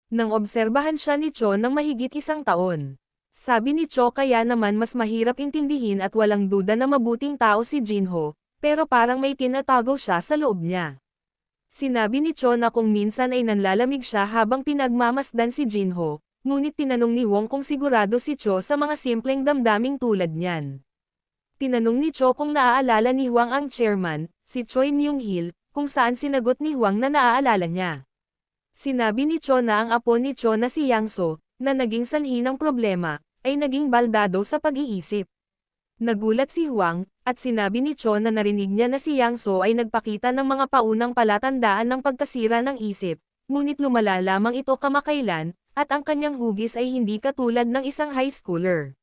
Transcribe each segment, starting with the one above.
Nang obserbahan siya ni Cho ng mahigit isang taon. Sabi ni Cho kaya naman mas mahirap intindihin at walang duda na mabuting tao si Jinho, pero parang may tinatago siya sa loob niya. Sinabi ni Cho na kung minsan ay nanlalamig siya habang pinagmamasdan si Jinho, ngunit tinanong ni Wong kung sigurado si Cho sa mga simpleng damdaming tulad niyan. Tinanong ni Cho kung naaalala ni Huang ang chairman, si Choi Myung-hil, kung saan sinagot ni Huang na naaalala niya. Sinabi ni Cho na ang apo ni Cho na si Yang So, na naging sanhi ng problema, ay naging baldado sa pag-iisip. Nagulat si Huang, at sinabi ni Cho na narinig niya na si Yang So ay nagpakita ng mga paunang palatandaan ng pagkasira ng isip, ngunit lumala lamang ito kamakailan, at ang kanyang hugis ay hindi katulad ng isang high schooler.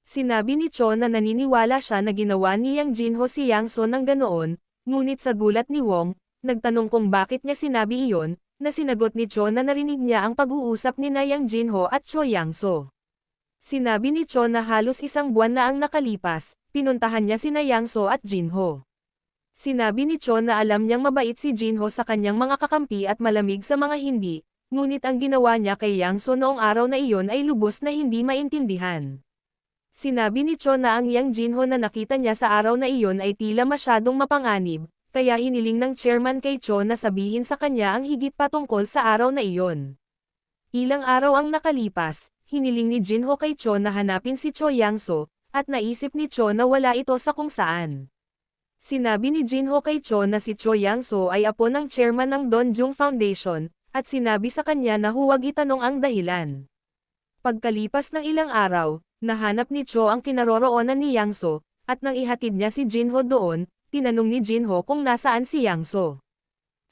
Sinabi ni Cho na naniniwala siya na ginawa ni Yang Jinho si Yang So ng ganoon, ngunit sa gulat ni Wong, nagtanong kung bakit niya sinabi iyon, na sinagot ni Cho na narinig niya ang pag-uusap ni Yang Jinho at Cho Yang So. Sinabi ni Cho na halos isang buwan na ang nakalipas, pinuntahan niya sina Yang So at Jinho. Sinabi ni Cho na alam niyang mabait si Jinho sa kanyang mga kakampi at malamig sa mga hindi, ngunit ang ginawa niya kay Yang So noong araw na iyon ay lubos na hindi maintindihan. Sinabi ni Cho na ang Yang Jinho na nakita niya sa araw na iyon ay tila masyadong mapanganib, kaya hiniling ng chairman kay Cho na sabihin sa kanya ang higit patungkol sa araw na iyon. Ilang araw ang nakalipas, hiniling ni Jinho kay Cho na hanapin si Cho Yang So, at naisip ni Cho na wala ito sa kung saan. Sinabi ni Jinho kay Cho na si Cho Yang So ay apo ng chairman ng Donjung Foundation, at sinabi sa kanya na huwag itanong ang dahilan. Pagkalipas ng ilang araw, nahanap ni Cho ang kinaroroonan ni Yang So, at nang ihatid niya si Jinho doon, tinanong ni Jinho kung nasaan si Yang So.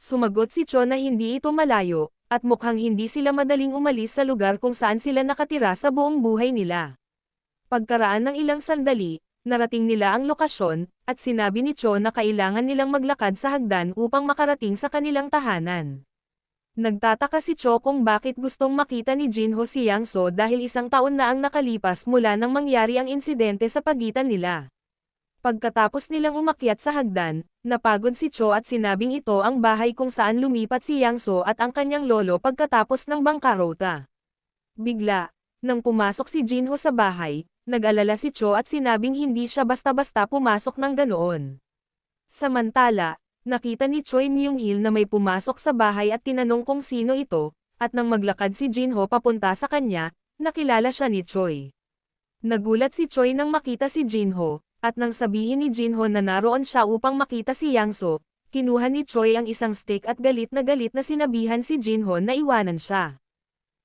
Sumagot si Cho na hindi ito malayo, at mukhang hindi sila madaling umalis sa lugar kung saan sila nakatira sa buong buhay nila. Pagkaraan ng ilang sandali, narating nila ang lokasyon, at sinabi ni Cho na kailangan nilang maglakad sa hagdan upang makarating sa kanilang tahanan. Nagtataka si Cho kung bakit gustong makita ni Jinho si Yang So dahil isang taon na ang nakalipas mula nang mangyari ang insidente sa pagitan nila. Pagkatapos nilang umakyat sa hagdan, napagod si Cho at sinabing ito ang bahay kung saan lumipat si Yang So at ang kanyang lolo pagkatapos ng bangkarota. Bigla, nang pumasok si Jinho sa bahay, nag-alala si Cho at sinabing hindi siya basta-basta pumasok ng ganoon. Samantala, nakita ni Choi Myung-hil na may pumasok sa bahay at tinanong kung sino ito, at nang maglakad si Jinho papunta sa kanya, nakilala siya ni Choi. Nagulat si Choi nang makita si Jinho, at nang sabihin ni Jinho na naroon siya upang makita si Yang So, kinuha ni Choi ang isang stick at galit na sinabihan si Jinho na iwanan siya.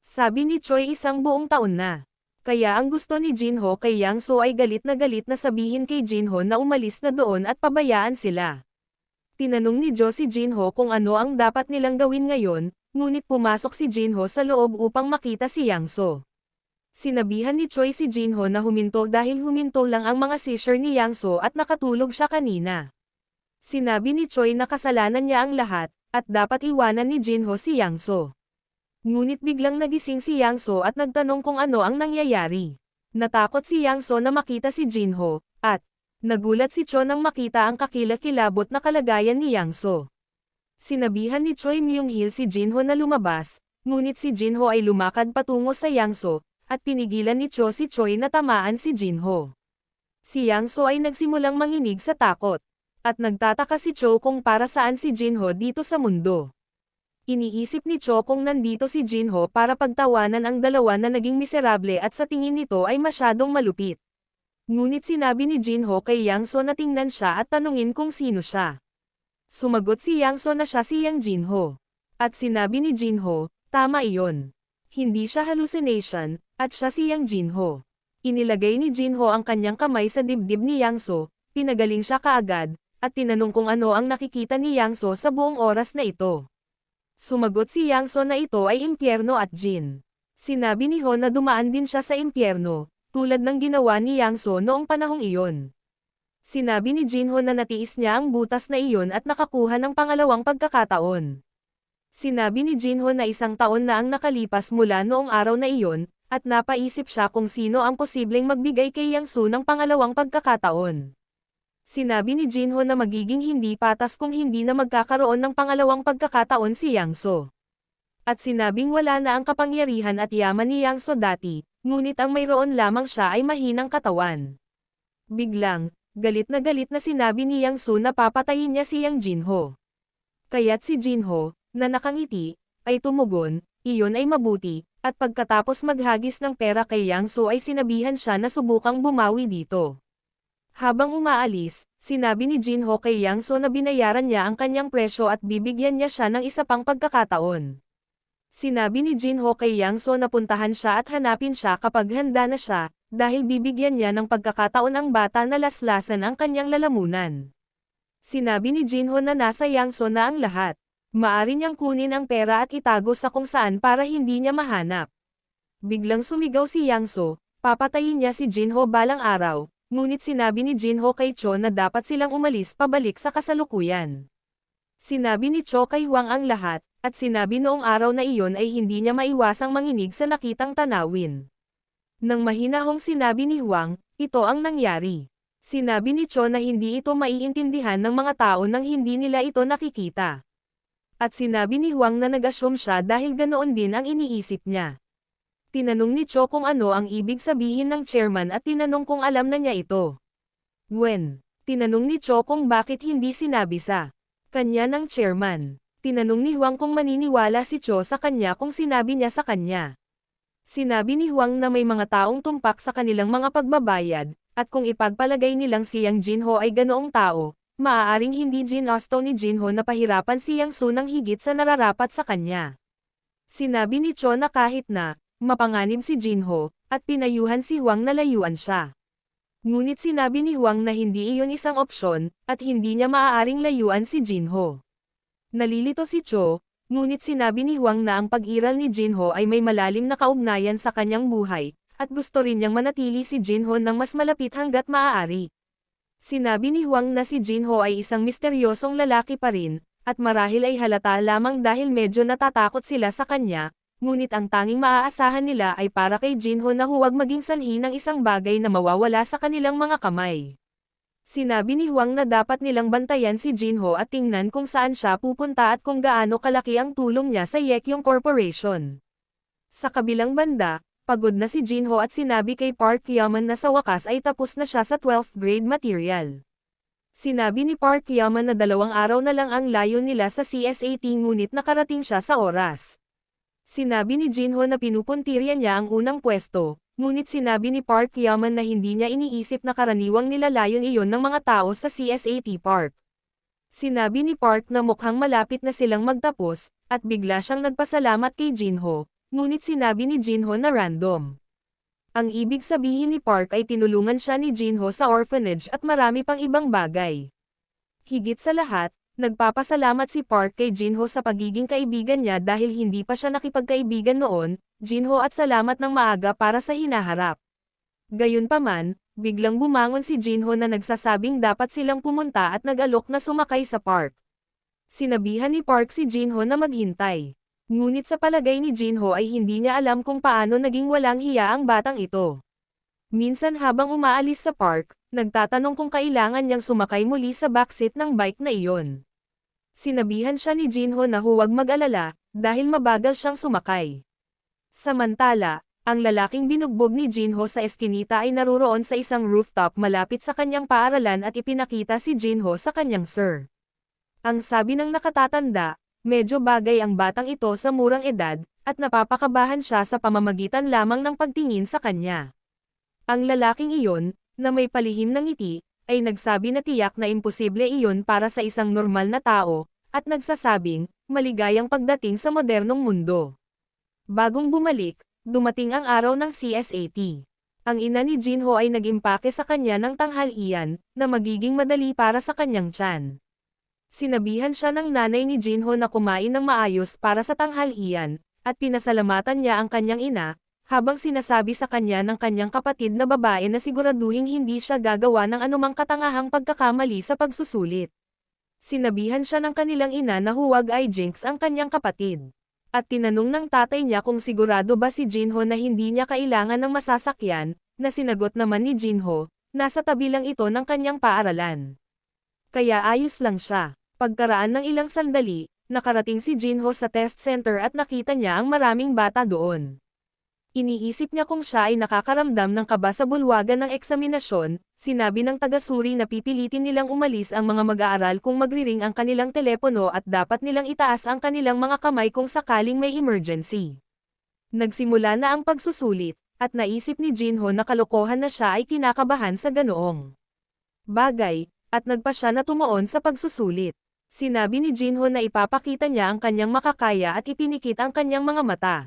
Sabi ni Choi isang buong taon na. Kaya ang gusto ni Jinho kay Yang So ay galit na sabihin kay Jinho na umalis na doon at pabayaan sila. Tinanong ni Jo si Jinho kung ano ang dapat nilang gawin ngayon, ngunit pumasok si Jinho sa loob upang makita si Yang So. Sinabihan ni Choi si Jinho na huminto dahil huminto lang ang mga seizure ni Yang So at nakatulog siya kanina. Sinabi ni Choi na kasalanan niya ang lahat, at dapat iwanan ni Jinho si Yang So. Ngunit biglang nagising si Yang So at nagtanong kung ano ang nangyayari. Natakot si Yang So na makita si Jinho, at nagulat si Cho nang makita ang kakilakilabot na kalagayan ni Yang So. Sinabihan ni Choi Myung-hil si Jinho na lumabas, ngunit si Jinho ay lumakad patungo sa Yang So, at pinigilan ni Cho si Choi na tamaan si Jinho. Si Yang So ay nagsimulang manginig sa takot, at nagtataka si Cho kung para saan si Jinho dito sa mundo. Iniisip ni Cho kung nandito si Jinho para pagtawanan ang dalawa na naging miserable at sa tingin nito ay masyadong malupit. Ngunit sinabi ni Jinho kay Yang So na tingnan siya at tanungin kung sino siya. Sumagot si Yang So na siya si Yang Jinho. At sinabi ni Jinho, tama iyon. Hindi siya hallucination, at siya si Yang Jinho. Inilagay ni Jinho ang kanyang kamay sa dibdib ni Yang So, pinagaling siya kaagad, at tinanong kung ano ang nakikita ni Yang So sa buong oras na ito. Sumagot si Yang So na ito ay impyerno at jin. Sinabi ni Ho na dumaan din siya sa impyerno, tulad ng ginawa ni Yang So noong panahong iyon. Sinabi ni Jinho na natiis niya ang butas na iyon at nakakuha ng pangalawang pagkakataon. Sinabi ni Jinho na isang taon na ang nakalipas mula noong araw na iyon, at napaisip siya kung sino ang posibleng magbigay kay Yang So ng pangalawang pagkakataon. Sinabi ni Jinho na magiging hindi patas kung hindi na magkakaroon ng pangalawang pagkakataon si Yang So. At sinabing wala na ang kapangyarihan at yaman ni Yang So dati, ngunit ang mayroon lamang siya ay mahinang katawan. Biglang, galit na sinabi ni Yang So na papatayin niya si Yang Jinho. Kaya't si Jinho, na nakangiti, ay tumugon, iyon ay mabuti, at pagkatapos maghagis ng pera kay Yang So ay sinabihan siya na subukang bumawi dito. Habang umaalis, sinabi ni Jinho kay Yang So na binayaran niya ang kanyang presyo at bibigyan niya siya ng isa pang pagkakataon. Sinabi ni Jinho kay Yang So na puntahan siya at hanapin siya kapag handa na siya, dahil bibigyan niya ng pagkakataon ang bata na laslasan ang kanyang lalamunan. Sinabi ni Jinho na nasa Yang So na ang lahat. Maari niyang kunin ang pera at itago sa kung saan para hindi niya mahanap. Biglang sumigaw si Yang So, papatayin niya si Jinho balang araw. Ngunit sinabi ni Jinho kay Cho na dapat silang umalis pabalik sa kasalukuyan. Sinabi ni Cho kay Huang ang lahat, at sinabi noong araw na iyon ay hindi niya maiwasang manginig sa nakitang tanawin. Nang mahinahong sinabi ni Huang, ito ang nangyari. Sinabi ni Cho na hindi ito maiintindihan ng mga tao nang hindi nila ito nakikita. At sinabi ni Huang na nag-assume siya dahil ganoon din ang iniisip niya. Tinanong ni Cho kung ano ang ibig sabihin ng chairman at tinanong kung alam na niya ito. When? Tinanong ni Cho kung bakit hindi sinabi sa kanya ng chairman. Tinanong ni Huang kung maniniwala si Cho sa kanya kung sinabi niya sa kanya. Sinabi ni Huang na may mga taong tumpak sa kanilang mga pagbabayad, at kung ipagpalagay nilang si Yang Jinho ay ganoong tao, maaaring hindi ginusto ni Jinho na pahirapan si Yang So ng higit sa nararapat sa kanya. Sinabi ni Cho na kahit na mapanganib si Jinho, at pinayuhan si Huang na layuan siya. Ngunit sinabi ni Huang na hindi iyon isang opsyon, at hindi niya maaaring layuan si Jinho. Nalilito si Cho, ngunit sinabi ni Huang na ang pag-iral ni Jinho ay may malalim na kaugnayan sa kanyang buhay, at gusto rin niyang manatili si Jinho ng mas malapit hanggat maaari. Sinabi ni Huang na si Jinho ay isang misteryosong lalaki pa rin, at marahil ay halata lamang dahil medyo natatakot sila sa kanya, ngunit ang tanging maaasahan nila ay para kay Jinho na huwag maging sanhi ng isang bagay na mawawala sa kanilang mga kamay. Sinabi ni Huang na dapat nilang bantayan si Jinho at tingnan kung saan siya pupunta at kung gaano kalaki ang tulong niya sa Yekyong Corporation. Sa kabilang banda, pagod na si Jinho at sinabi kay Park Yaman na sa wakas ay tapos na siya sa 12th grade material. Sinabi ni Park Yaman na 2 araw na lang ang layo nila sa CSAT ngunit nakarating siya sa oras. Sinabi ni Jinho na pinupuntirya niya ang unang pwesto, ngunit sinabi ni Park Yaman na hindi niya iniisip na karaniwang nilalayon iyon ng mga tao sa CSAT Park. Sinabi ni Park na mukhang malapit na silang magtapos, at bigla siyang nagpasalamat kay Jinho, ngunit sinabi ni Jinho na random. Ang ibig sabihin ni Park ay tinulungan siya ni Jinho sa orphanage at marami pang ibang bagay. Higit sa lahat, nagpapasalamat si Park kay Jinho sa pagiging kaibigan niya dahil hindi pa siya nakipagkaibigan noon, Jinho at salamat ng maaga para sa hinaharap. Gayunpaman, biglang bumangon si Jinho na nagsasabing dapat silang pumunta at nag-alok na sumakay sa Park. Sinabihan ni Park si Jinho na maghintay. Ngunit sa palagay ni Jinho ay hindi niya alam kung paano naging walang hiya ang batang ito. Minsan habang umaalis sa park, nagtatanong kung kailangan niyang sumakay muli sa backseat ng bike na iyon. Sinabihan siya ni Jinho na huwag mag-alala, dahil mabagal siyang sumakay. Samantala, ang lalaking binugbog ni Jinho sa eskinita ay naruroon sa isang rooftop malapit sa kanyang paaralan at ipinakita si Jinho sa kanyang sir. Ang sabi ng nakatatanda, medyo bagay ang batang ito sa murang edad, at napapakabahan siya sa pamamagitan lamang ng pagtingin sa kanya. Ang lalaking iyon, na may palihim ng ngiti, ay nagsabi na tiyak na imposible iyon para sa isang normal na tao, at nagsasabing, maligayang pagdating sa modernong mundo. Bagong bumalik, dumating ang araw ng CSAT. Ang ina ni Jinho ay nag-impake sa kanya ng tanghalian, na magiging madali para sa kanyang tiyan. Sinabihan siya ng nanay ni Jinho na kumain ng maayos para sa tanghalian, at pinasalamatan niya ang kanyang ina, habang sinasabi sa kanya ng kanyang kapatid na babae na siguraduhing hindi siya gagawa ng anumang katangahang pagkakamali sa pagsusulit. Sinabihan siya ng kanilang ina na huwag ay jinx ang kanyang kapatid. At tinanong ng tatay niya kung sigurado ba si Jinho na hindi niya kailangan ng masasakyan, na sinagot naman ni Jinho, nasa tabi lang ito ng kanyang paaralan. Kaya ayos lang siya. Pagkaraan ng ilang sandali, nakarating si Jinho sa test center at nakita niya ang maraming bata doon. Iniisip niya kung siya ay nakakaramdam ng kaba sa bulwagan ng eksaminasyon, sinabi ng taga-suri na pipilitin nilang umalis ang mga mag-aaral kung magriring ang kanilang telepono at dapat nilang itaas ang kanilang mga kamay kung sakaling may emergency. Nagsimula na ang pagsusulit, at naisip ni Jinho na kalokohan na siya ay kinakabahan sa ganoong bagay, at nagpa siya na tumuon sa pagsusulit. Sinabi ni Jinho na ipapakita niya ang kanyang makakaya at ipinikit ang kanyang mga mata.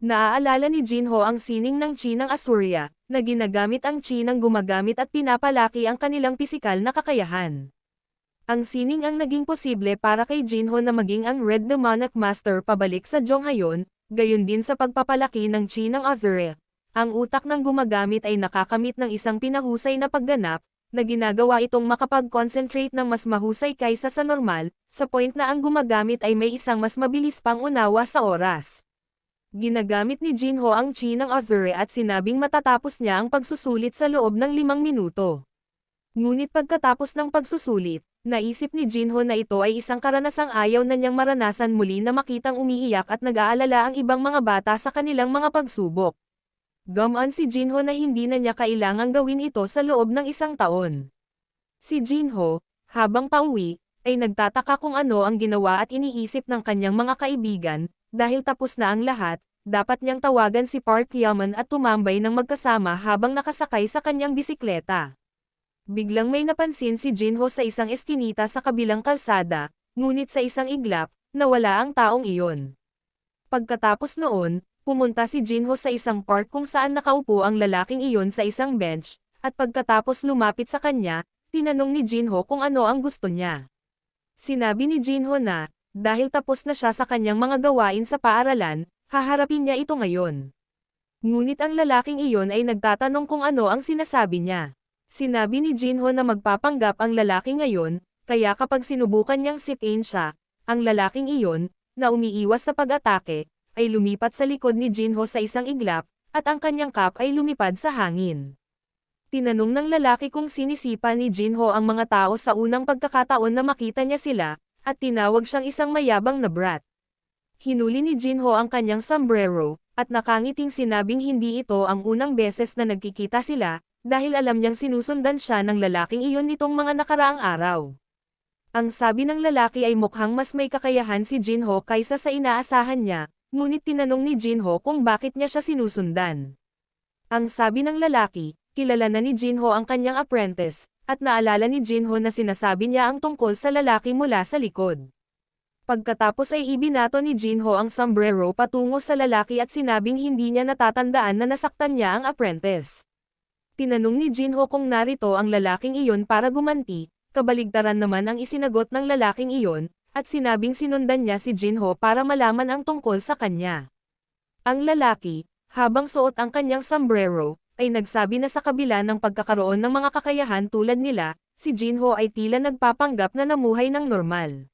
Naaalala ni Jinho ang sining ng chi ng Asurya, na ginagamit ang chi ng gumagamit at pinapalaki ang kanilang pisikal na kakayahan. Ang sining ang naging posible para kay Jinho na maging ang Red Demonic Master pabalik sa Jonghayon, gayon din sa pagpapalaki ng chi ng Asurya. Ang utak ng gumagamit ay nakakamit ng isang pinahusay na pagganap, na ginagawa itong makapag-concentrate ng mas mahusay kaysa sa normal, sa point na ang gumagamit ay may isang mas mabilis pang unawa sa oras. Ginagamit ni Jinho ang chi ng Azure at sinabing matatapos niya ang pagsusulit sa loob ng 5 minuto. Ngunit pagkatapos ng pagsusulit, naisip ni Jinho na ito ay isang karanasang ayaw na niyang maranasan muli na makitang umiiyak at nag-aalala ang ibang mga bata sa kanilang mga pagsubok. Gumaan si Jinho na hindi na niya kailangang gawin ito sa loob ng 1 taon. Si Jinho, habang pauwi, ay nagtataka kung ano ang ginawa at iniisip ng kanyang mga kaibigan. Dahil tapos na ang lahat, dapat niyang tawagan si Park Yaman at tumambay ng magkasama habang nakasakay sa kanyang bisikleta. Biglang may napansin si Jinho sa isang eskinita sa kabilang kalsada, ngunit sa isang iglap, nawala ang taong iyon. Pagkatapos noon, pumunta si Jinho sa isang park kung saan nakaupo ang lalaking iyon sa isang bench, at pagkatapos lumapit sa kanya, tinanong ni Jinho kung ano ang gusto niya. Sinabi ni Jinho na, dahil tapos na siya sa kanyang mga gawain sa paaralan, haharapin niya ito ngayon. Ngunit ang lalaking iyon ay nagtatanong kung ano ang sinasabi niya. Sinabi ni Jinho na magpapanggap ang lalaki ngayon, kaya kapag sinubukan niyang sipin siya, ang lalaking iyon, na umiiwas sa pag-atake, ay lumipat sa likod ni Jinho sa isang iglap, at ang kanyang cap ay lumipad sa hangin. Tinanong ng lalaki kung sinisipa ni Jinho ang mga tao sa unang pagkakataon na makita niya sila, at tinawag siyang isang mayabang na brat. Hinuli ni Jinho ang kanyang sombrero, at nakangiting sinabing hindi ito ang unang beses na nagkikita sila, dahil alam niyang sinusundan siya ng lalaking iyon nitong mga nakaraang araw. Ang sabi ng lalaki ay mukhang mas may kakayahan si Jinho kaysa sa inaasahan niya, ngunit tinanong ni Jinho kung bakit niya siya sinusundan. Ang sabi ng lalaki, kilala na ni Jinho ang kanyang apprentice, at naalala ni Jinho na sinasabi niya ang tungkol sa lalaki mula sa likod. Pagkatapos ay ibinato ni Jinho ang sombrero patungo sa lalaki at sinabing hindi niya natatandaan na nasaktan niya ang apprentice. Tinanong ni Jinho kung narito ang lalaking iyon para gumanti, kabaligtaran naman ang isinagot ng lalaking iyon, at sinabing sinundan niya si Jinho para malaman ang tungkol sa kanya. Ang lalaki, habang suot ang kanyang sombrero, ay nagsabi na sa kabila ng pagkakaroon ng mga kakayahan tulad nila, si Jinho ay tila nagpapanggap na namuhay ng normal.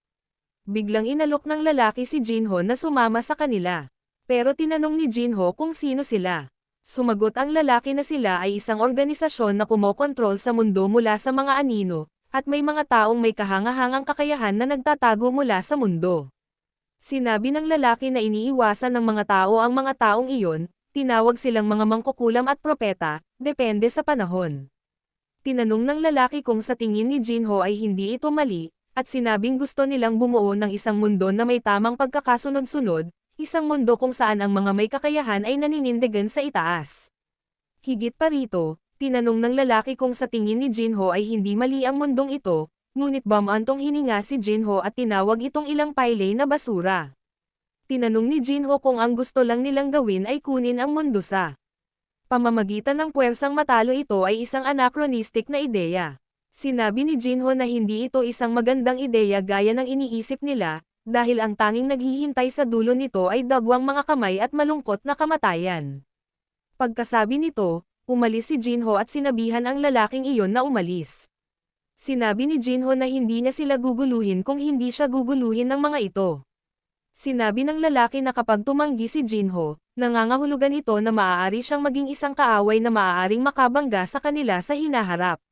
Biglang inalok ng lalaki si Jinho na sumama sa kanila. Pero tinanong ni Jinho kung sino sila. Sumagot ang lalaki na sila ay isang organisasyon na kumokontrol sa mundo mula sa mga anino, at may mga taong may kahangahangang kakayahan na nagtatago mula sa mundo. Sinabi ng lalaki na iniiwasan ng mga tao ang mga taong iyon, tinawag silang mga mangkukulam at propeta, depende sa panahon. Tinanong ng lalaki kung sa tingin ni Jinho ay hindi ito mali, at sinabing gusto nilang bumuo ng isang mundo na may tamang pagkakasunod-sunod, isang mundo kung saan ang mga may kakayahan ay naninindigan sa itaas. Higit pa rito, tinanong ng lalaki kung sa tingin ni Jinho ay hindi mali ang mundong ito, ngunit bamantong hininga si Jinho at tinawag itong ilang paylay na basura. Tinanong ni Jinho kung ang gusto lang nilang gawin ay kunin ang mundo sa pamamagitan ng puwersang matalo ito ay isang anachronistic na ideya. Sinabi ni Jinho na hindi ito isang magandang ideya gaya ng iniisip nila, dahil ang tanging naghihintay sa dulo nito ay dagwang mga kamay at malungkot na kamatayan. Pagkasabi nito, umalis si Jinho at sinabihan ang lalaking iyon na umalis. Sinabi ni Jinho na hindi niya sila guguluhin kung hindi siya guguluhin ng mga ito. Sinabi ng lalaki na kapag tumanggi si Jinho, nangangahulugan ito na maaari siyang maging isang kaaway na maaaring makabangga sa kanila sa hinaharap.